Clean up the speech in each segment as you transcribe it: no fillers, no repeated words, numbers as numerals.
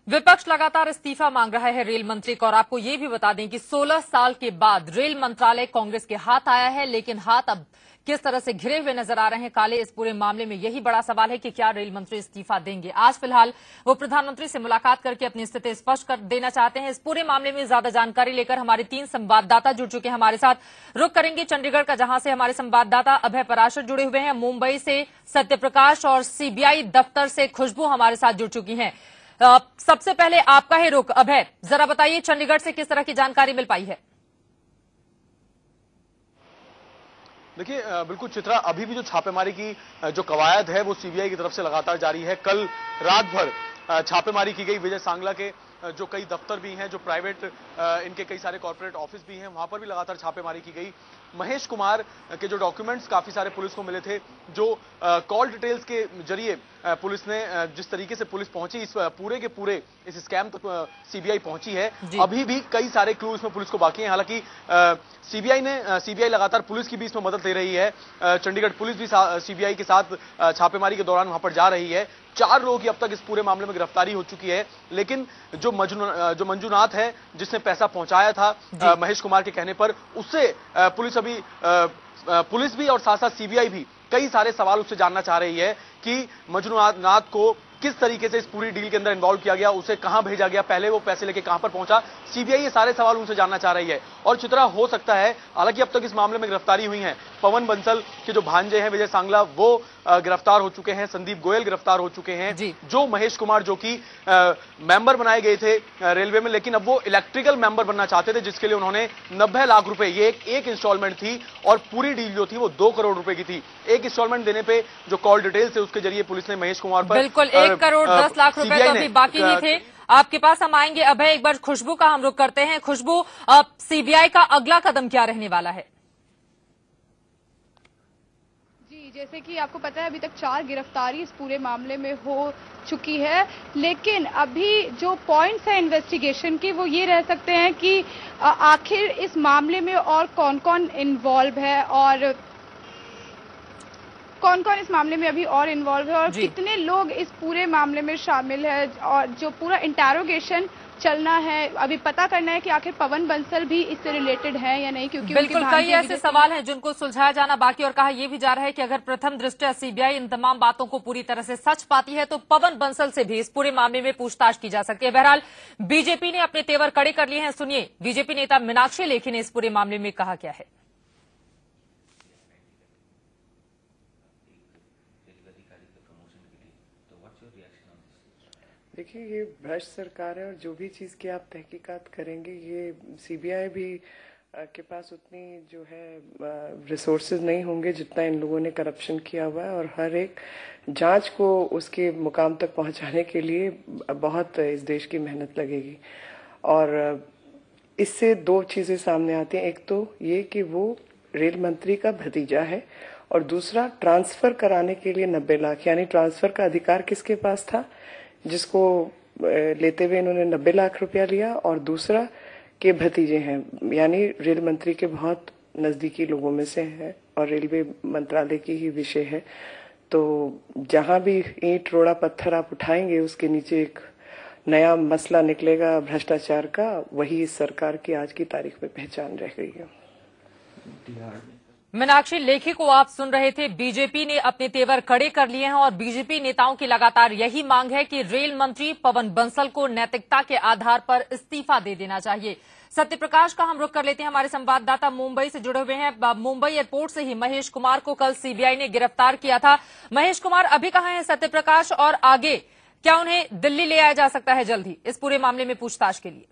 विपक्ष लगातार इस्तीफा मांग रहा है रेल मंत्री का और आपको ये भी बता दें कि 16 साल के बाद रेल मंत्रालय कांग्रेस के हाथ आया है, लेकिन हाथ अब किस तरह से घिरे हुए नजर आ रहे हैं काले। इस पूरे मामले में यही बड़ा सवाल है कि क्या रेल मंत्री इस्तीफा देंगे। आज फिलहाल वो प्रधानमंत्री से मुलाकात करके अपनी स्थिति स्पष्ट कर देना चाहते हैं। इस पूरे मामले में ज्यादा जानकारी लेकर हमारे 3 संवाददाता जुड़ चुके हैं हमारे साथ। रुक करेंगे चंडीगढ़ का, जहां से हमारे संवाददाता अभय पराशर जुड़े हुए हैं। मुंबई से सत्यप्रकाश और सीबीआई दफ्तर से खुशबू हमारे साथ जुड़ चुकी हैं। सबसे पहले आपका ही रुख अभय, जरा बताइए चंडीगढ़ से किस तरह की जानकारी मिल पाई है। देखिए बिल्कुल चित्रा, अभी भी जो छापेमारी की जो कवायद है वो सीबीआई की तरफ से लगातार जारी है। कल रात भर छापेमारी की गई। विजय सांगला के जो कई दफ्तर भी हैं, जो प्राइवेट इनके कई सारे कॉर्पोरेट ऑफिस भी हैं, वहां पर भी लगातार छापेमारी की गई। महेश कुमार के जो डॉक्यूमेंट्स काफी सारे पुलिस को मिले थे, जो कॉल डिटेल्स के जरिए पुलिस ने जिस तरीके से पुलिस पहुंची इस पूरे के पूरे इस स्कैम तक सीबीआई पहुंची है। अभी भी कई सारे क्लू इसमें पुलिस को बाकी हैं। हालांकि सीबीआई लगातार पुलिस की भी इसमें मदद ले रही है। चंडीगढ़ पुलिस भी सीबीआई के साथ छापेमारी के दौरान वहां पर जा रही है। 4 लोगों की अब तक इस पूरे मामले में गिरफ्तारी हो चुकी है। लेकिन जो मंजूनाथ है, जिसने पैसा पहुंचाया था महेश कुमार के कहने पर, उससे पुलिस भी और साथ साथ सीबीआई भी कई सारे सवाल उससे जानना चाह रही है कि मंजूनाथ को किस तरीके से इस पूरी डील के अंदर इन्वॉल्व किया गया, उसे कहां भेजा गया, पहले वो पैसे लेके कहां पर पहुंचा। सीबीआई ये सारे सवाल उनसे जानना चाह रही है। और चित्रा, हो सकता है, हालांकि अब तक इस मामले में गिरफ्तारी हुई है, पवन बंसल के जो भांजे हैं विजय सांगला, वो गिरफ्तार हो चुके हैं। संदीप गोयल गिरफ्तार हो चुके हैं। जो महेश कुमार, जो कि मेंबर बनाए गए थे रेलवे में, लेकिन अब वो इलेक्ट्रिकल मेंबर बनना चाहते थे, जिसके लिए उन्होंने 90 लाख रुपए, ये एक इंस्टॉलमेंट थी और पूरी डील जो थी वो 2 करोड़ रुपए की थी। एक इंस्टॉलमेंट देने पे जो कॉल डिटेल्स थे उसके जरिए पुलिस ने महेश कुमार पर बिल्कुल 1 करोड़ 10 लाख रुपए तो अभी बाकी ही थे। आपके पास हम आएंगे अभय। एक बार खुशबू का हम रुख करते हैं। खुशबू, अब सीबीआई का अगला कदम क्या रहने वाला है? जैसे कि आपको पता है, अभी तक 4 गिरफ्तारी इस पूरे मामले में हो चुकी है, लेकिन अभी जो पॉइंट्स है इन्वेस्टिगेशन की वो ये रह सकते हैं कि आखिर इस मामले में और कौन कौन इन्वॉल्व है और कौन कौन इस मामले में अभी और इन्वॉल्व है और कितने लोग इस पूरे मामले में शामिल है, और जो पूरा इंटेरोगेशन चलना है, अभी पता करना है कि आखिर पवन बंसल भी इससे रिलेटेड है या नहीं, क्योंकि बिल्कुल कई ऐसे सवाल हैं जिनको सुलझाया जाना बाकी। और कहा यह भी जा रहा है कि अगर प्रथम दृष्टया सीबीआई इन तमाम बातों को पूरी तरह से सच पाती है तो पवन बंसल से भी इस पूरे मामले में पूछताछ की जा सकती है। बहरहाल बीजेपी ने अपने तेवर कड़े कर लिए हैं। सुनिए बीजेपी नेता मीनाक्षी लेखी ने इस पूरे मामले में कहा क्या है। देखिए, ये भ्रष्ट सरकार है और जो भी चीज़ की आप तहकीकात करेंगे, ये सीबीआई भी के पास उतनी जो है रिसोर्सेज नहीं होंगे जितना इन लोगों ने करप्शन किया हुआ है। और हर एक जांच को उसके मुकाम तक पहुंचाने के लिए बहुत इस देश की मेहनत लगेगी। और इससे 2 चीज़ें सामने आती हैं। एक तो ये कि वो रेल मंत्री का भतीजा है, और दूसरा ट्रांसफ़र कराने के लिए 90 लाख, यानी ट्रांसफ़र का अधिकार किसके पास था, जिसको लेते हुए इन्होंने 90 लाख रुपया लिया, और दूसरा के भतीजे हैं, यानी रेल मंत्री के बहुत नजदीकी लोगों में से हैं और रेलवे मंत्रालय की ही विषय है। तो जहां भी ईंट रोड़ा पत्थर आप उठाएंगे, उसके नीचे एक नया मसला निकलेगा भ्रष्टाचार का। वही इस सरकार की आज की तारीख में पहचान रह गई है। मीनाक्षी लेखी को आप सुन रहे थे। बीजेपी ने अपने तेवर कड़े कर लिए हैं और बीजेपी नेताओं की लगातार यही मांग है कि रेल मंत्री पवन बंसल को नैतिकता के आधार पर इस्तीफा दे देना चाहिए। सत्यप्रकाश का हम रुख कर लेते हैं। हमारे संवाददाता मुंबई से जुड़े हुए हैं। मुंबई एयरपोर्ट से ही महेश कुमार को कल सीबीआई ने गिरफ्तार किया था। महेश कुमार अभी कहां हैं सत्यप्रकाश, और आगे क्या उन्हें दिल्ली ले आया जा सकता है जल्द ही इस पूरे मामले में पूछताछ के लिए?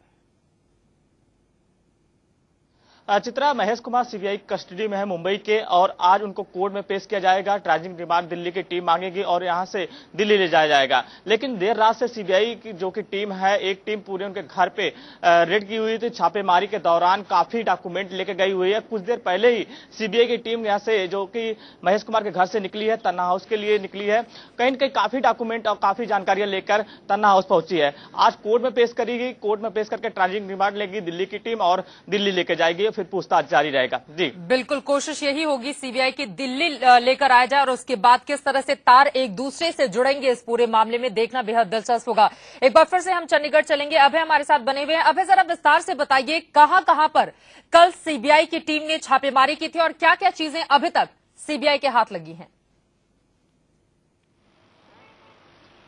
चित्रा, महेश कुमार सीबीआई कस्टडी में है मुंबई के, और आज उनको कोर्ट में पेश किया जाएगा। ट्रांजिट रिमांड दिल्ली की टीम मांगेगी और यहां से दिल्ली ले जाया जाएगा। लेकिन देर रात से सीबीआई की जो कि टीम है, एक टीम पूरे उनके घर पे रेड की हुई थी। छापेमारी के दौरान काफी डॉक्यूमेंट लेके गई हुई है। कुछ देर पहले ही सीबीआई की टीम यहां से जो कि महेश कुमार के घर से निकली है, तन्ना हाउस के लिए निकली है। कहीं न कहीं काफी डॉक्यूमेंट और काफी जानकारियां लेकर तन्ना हाउस पहुंची है। आज कोर्ट में पेश करेगी। कोर्ट में पेश करके ट्रांजिट रिमांड लेगी दिल्ली की टीम और दिल्ली लेके जाएगी। फिर पूछताछ जारी रहेगा। जी बिल्कुल, कोशिश यही होगी सीबीआई की दिल्ली लेकर आया जाए और उसके बाद किस तरह से तार एक दूसरे से जुड़ेंगे इस पूरे मामले में, देखना बेहद दिलचस्प होगा। एक बार फिर से हम चंडीगढ़ चलेंगे, अभय हमारे साथ बने हुए हैं। अभय, जरा विस्तार से बताइए कहां पर कल सीबीआई की टीम ने छापेमारी की थी और क्या क्या चीजें अभी तक सीबीआई के हाथ लगी हैं?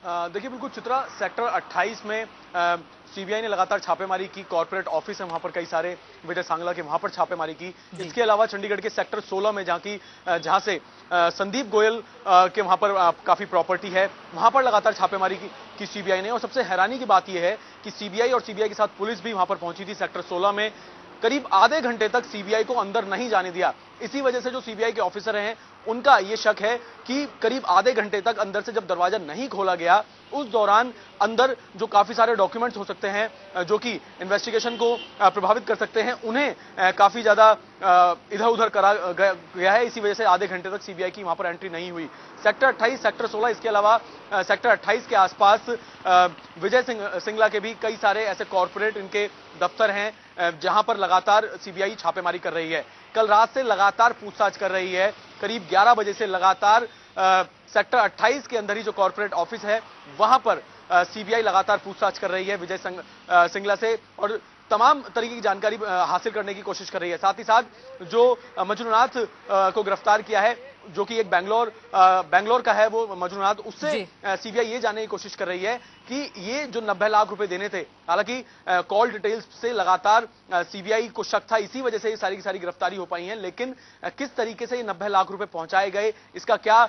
देखिए बिल्कुल चित्रा, सेक्टर 28 में सीबीआई ने लगातार छापेमारी की। कॉर्पोरेट ऑफिस है वहां पर, कई सारे विजय सांगला के वहां पर छापेमारी की। इसके अलावा चंडीगढ़ के सेक्टर 16 में जहां से संदीप गोयल के वहां पर काफी प्रॉपर्टी है, वहां पर लगातार छापेमारी की सीबीआई ने। और सबसे हैरानी की बात यह है कि सीबीआई और सीबीआई के साथ पुलिस भी वहां पर पहुंची थी। सेक्टर 16 में करीब आधे घंटे तक सीबीआई को अंदर नहीं जाने दिया। इसी वजह से जो सीबीआई के ऑफिसर हैं उनका यह शक है कि करीब आधे घंटे तक अंदर से जब दरवाजा नहीं खोला गया, उस दौरान अंदर जो काफी सारे डॉक्यूमेंट्स हो सकते हैं जो कि इन्वेस्टिगेशन को प्रभावित कर सकते हैं, उन्हें काफी ज्यादा इधर उधर करा गया है। इसी वजह से आधे घंटे तक सीबीआई की वहां पर एंट्री नहीं हुई। सेक्टर 28, सेक्टर 16, इसके अलावा सेक्टर 28 के आसपास विजय सिंगला के भी कई सारे ऐसे कॉर्पोरेट इनके दफ्तर हैं जहां पर लगातार सीबीआई छापेमारी कर रही है। कल रात से लगातार पूछताछ कर रही है। करीब 11 बजे से लगातार सेक्टर 28 के अंदर ही जो कॉर्पोरेट ऑफिस है वहां पर सीबीआई लगातार पूछताछ कर रही है विजय सिंगला से और तमाम तरीके की जानकारी हासिल करने की कोशिश कर रही है। साथ ही साथ जो मजनूनाथ को गिरफ्तार किया है, जो कि एक बैंगलोर का है वो मजनूनाथ, उससे सीबीआई ये जानने की कोशिश कर रही है कि ये जो 90 लाख रुपए देने थे, हालांकि कॉल डिटेल्स से लगातार सीबीआई को शक था, इसी वजह से ये सारी की सारी गिरफ्तारी हो पाई है। लेकिन किस तरीके से ये 90 लाख रुपए पहुंचाए गए, इसका क्या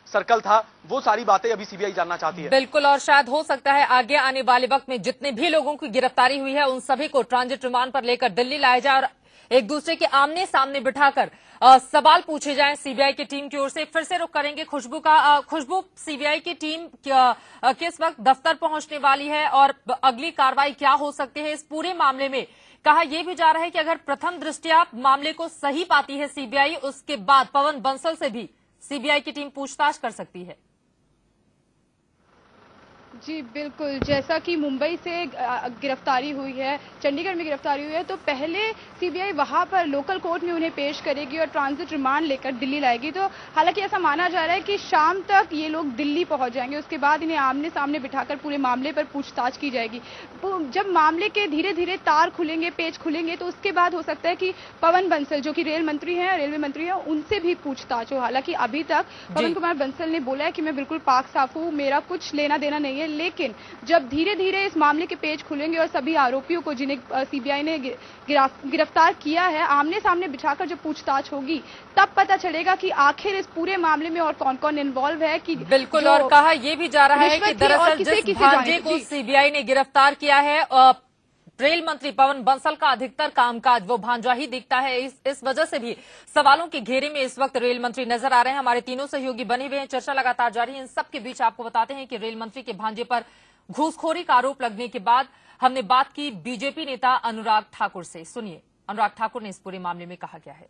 सर्कल था, वो सारी बातें अभी सीबीआई जानना चाहती है। बिल्कुल, और शायद हो सकता है आगे आने वाले वक्त में जितने भी लोगों की गिरफ्तारी हुई है उन सभी को ट्रांजिट रिमांड पर लेकर दिल्ली लाया जाए और एक दूसरे के आमने सामने बिठाकर सवाल पूछे जाएं सीबीआई की टीम की ओर से। फिर से रुख करेंगे खुशबू का। खुशबू, सीबीआई की टीम किस वक्त दफ्तर पहुंचने वाली है और अगली कार्रवाई क्या हो सकती है इस पूरे मामले में? कहा यह भी जा रहा है कि अगर प्रथम दृष्टया मामले को सही पाती है सीबीआई, उसके बाद पवन बंसल से भी सीबीआई की टीम पूछताछ कर सकती है। जी बिल्कुल, जैसा कि मुंबई से गिरफ्तारी हुई है, चंडीगढ़ में गिरफ्तारी हुई है, तो पहले सीबीआई वहां पर लोकल कोर्ट में उन्हें पेश करेगी और ट्रांजिट रिमांड लेकर दिल्ली लाएगी। तो हालांकि ऐसा माना जा रहा है कि शाम तक ये लोग दिल्ली पहुंच जाएंगे, उसके बाद इन्हें आमने सामने बिठाकर पूरे मामले पर पूछताछ की जाएगी। जब मामले के धीरे धीरे तार खुलेंगे, पेज खुलेंगे, तो उसके बाद हो सकता है कि पवन बंसल, जो कि रेलवे मंत्री है, उनसे भी पूछताछ हो। हालांकि अभी तक पवन कुमार बंसल ने बोला है कि मैं बिल्कुल पाक साफ हूं, मेरा कुछ लेना देना नहीं है। लेकिन जब धीरे धीरे इस मामले के पेज खुलेंगे और सभी आरोपियों को जिन्हें सीबीआई ने गिरफ्तार किया है, आमने सामने बिठाकर जब पूछताछ होगी, तब पता चलेगा कि आखिर इस पूरे मामले में और कौन कौन इन्वॉल्व है। कि बिल्कुल, और कहा यह भी जा रहा है कि दरअसल जिस भांजे को सीबीआई ने गिरफ्तार किया है, रेल मंत्री पवन बंसल का अधिकतर कामकाज वो भांजा ही दिखता है। इस वजह से भी सवालों के घेरे में इस वक्त रेल मंत्री नजर आ रहे हैं। हमारे तीनों सहयोगी बने हुए हैं, चर्चा लगातार जारी है। इन सबके बीच आपको बताते हैं कि रेल मंत्री के भांजे पर घूसखोरी का आरोप लगने के बाद हमने बात की बीजेपी नेता अनुराग ठाकुर से। सुनिए अनुराग ठाकुर ने इस पूरे मामले में कहा क्या है।